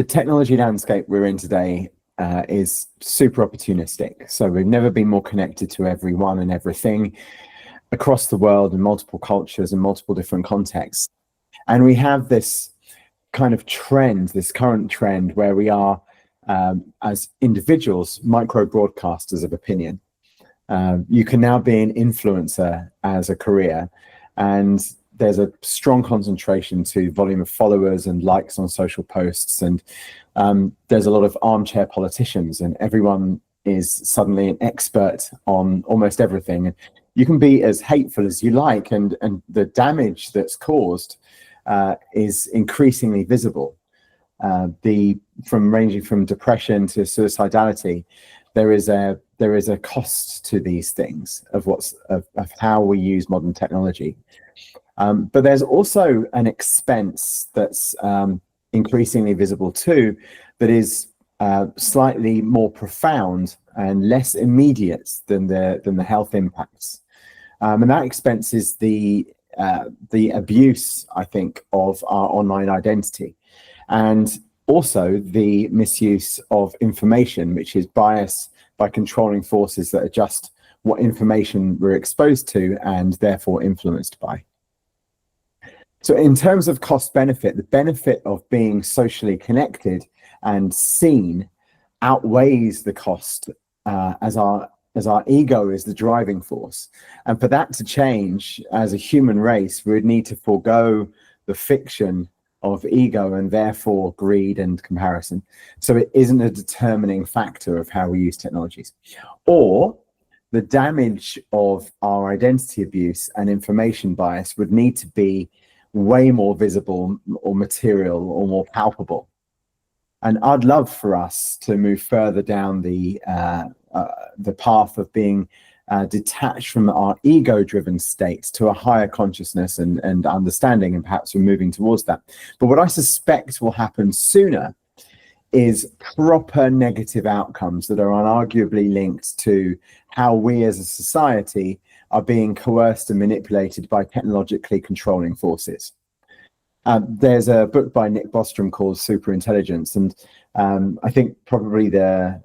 The technology landscape we're in today is super opportunistic. So we've never been more connected to everyone and everything across the world in multiple cultures and multiple different contexts. And we have this kind of trend, this current trend where we are, as individuals, micro broadcasters of opinion. You can now be an influencer as a career, and there's a strong concentration to volume of followers and likes on social posts, and there's a lot of armchair politicians, and everyone is suddenly an expert on almost everything. And you can be as hateful as you like, and the damage that's caused is increasingly visible. Ranging from depression to suicidality, there is a cost to these things of how we use modern technology. But there's also an expense that's increasingly visible too, that is slightly more profound and less immediate than the health impacts. And that expense is the abuse, I think, of our online identity, and also the misuse of information, which is biased by controlling forces that adjust what information we're exposed to and therefore influenced by. So in terms of cost benefit, the benefit of being socially connected and seen outweighs the cost, as our ego is the driving force. And for that to change as a human race, we would need to forego the fiction of ego and therefore greed and comparison. So it isn't a determining factor of how we use technologies. Or the damage of our identity abuse and information bias would need to be way more visible or material or more palpable. And I'd love for us to move further down the path of being detached from our ego-driven states to a higher consciousness and understanding, and perhaps we're moving towards that. But what I suspect will happen sooner is proper negative outcomes that are unarguably linked to how we as a society are being coerced and manipulated by technologically controlling forces. There's a book by Nick Bostrom called Superintelligence, and I think probably the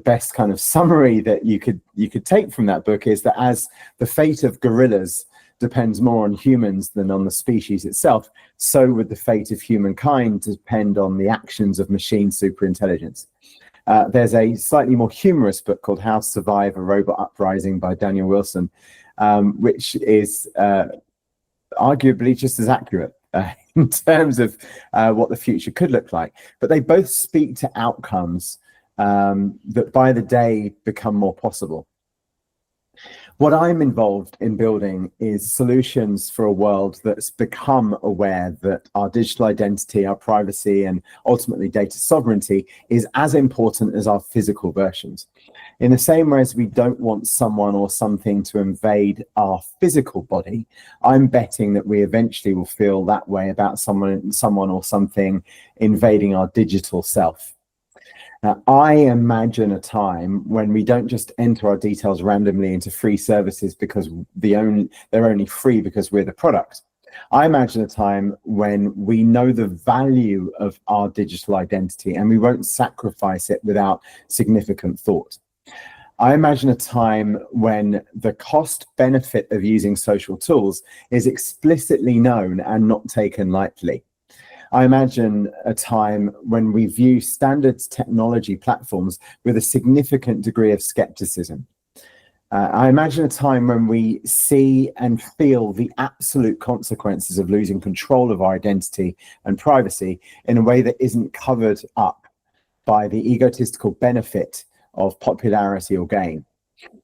best kind of summary that you could take from that book is that as the fate of gorillas depends more on humans than on the species itself, so would the fate of humankind depend on the actions of machine superintelligence. There's a slightly more humorous book called How to Survive a Robot Uprising by Daniel Wilson, which is arguably just as accurate in terms of what the future could look like. But they both speak to outcomes that by the day become more possible. What I'm involved in building is solutions for a world that's become aware that our digital identity, our privacy, and ultimately data sovereignty is as important as our physical versions. In the same way as we don't want someone or something to invade our physical body, I'm betting that we eventually will feel that way about someone or something invading our digital self. Now, I imagine a time when we don't just enter our details randomly into free services because they're only free because we're the product. I imagine a time when we know the value of our digital identity and we won't sacrifice it without significant thought. I imagine a time when the cost benefit of using social tools is explicitly known and not taken lightly. I imagine a time when we view standard technology platforms with a significant degree of skepticism. I imagine a time when we see and feel the absolute consequences of losing control of our identity and privacy in a way that isn't covered up by the egotistical benefit of popularity or gain.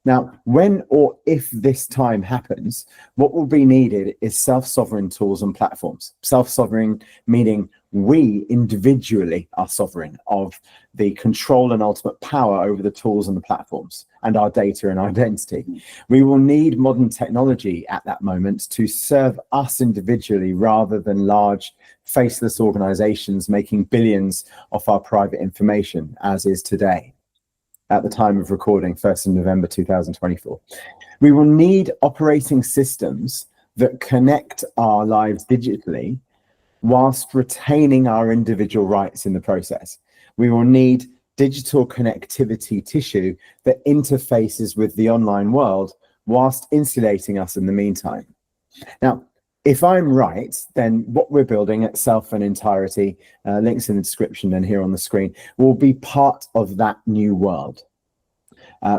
Now, when or if this time happens, what will be needed is self-sovereign tools and platforms. Self-sovereign meaning we individually are sovereign of the control and ultimate power over the tools and the platforms and our data and identity. We will need modern technology at that moment to serve us individually rather than large faceless organizations making billions off our private information, as is today. At the time of recording, 1st of November 2024. We will need operating systems that connect our lives digitally whilst retaining our individual rights in the process. We will need digital connectivity tissue that interfaces with the online world whilst insulating us in the meantime. Now, if I'm right, then what we're building at Self and Entirety, links in the description and here on the screen, will be part of that new world.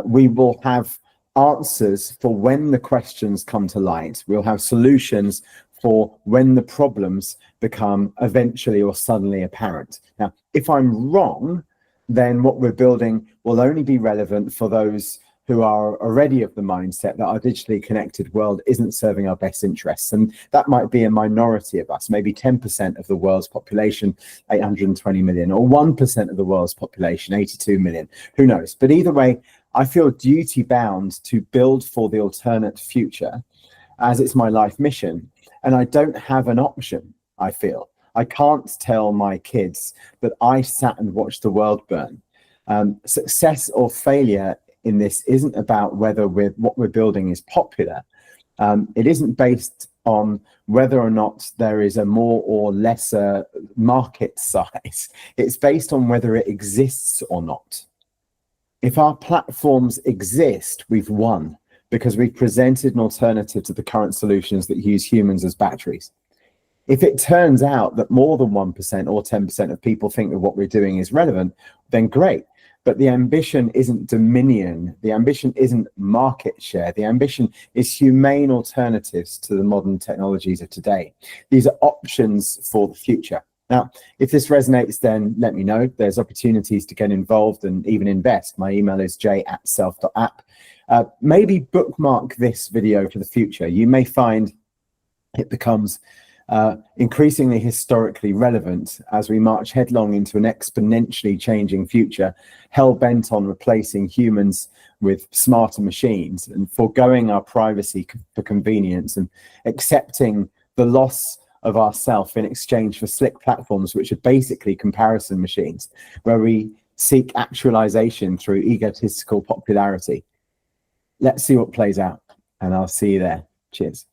We will have answers for when the questions come to light. We'll have solutions for when the problems become eventually or suddenly apparent. Now, if I'm wrong, then what we're building will only be relevant for those who are already of the mindset that our digitally connected world isn't serving our best interests. And that might be a minority of us, maybe 10% of the world's population, 820 million, or 1% of the world's population, 82 million, who knows? But either way, I feel duty bound to build for the alternate future as it's my life mission. And I don't have an option, I feel. I can't tell my kids that I sat and watched the world burn. Success or failure in this isn't about whether what we're building is popular. It isn't based on whether or not there is a more or lesser market size. It's based on whether it exists or not. If our platforms exist, we've won because we've presented an alternative to the current solutions that use humans as batteries. If it turns out that more than 1% or 10% of people think that what we're doing is relevant, then great. But the ambition isn't dominion. The ambition isn't market share. The ambition is humane alternatives to the modern technologies of today. These are options for the future. Now, if this resonates, then let me know. There's opportunities to get involved and even invest. My email is j@self.app. Maybe bookmark this video for the future. You may find it becomes increasingly historically relevant as we march headlong into an exponentially changing future, hell-bent on replacing humans with smarter machines and foregoing our privacy for convenience and accepting the loss of ourself in exchange for slick platforms, which are basically comparison machines, where we seek actualization through egotistical popularity. Let's see what plays out, and I'll see you there. Cheers.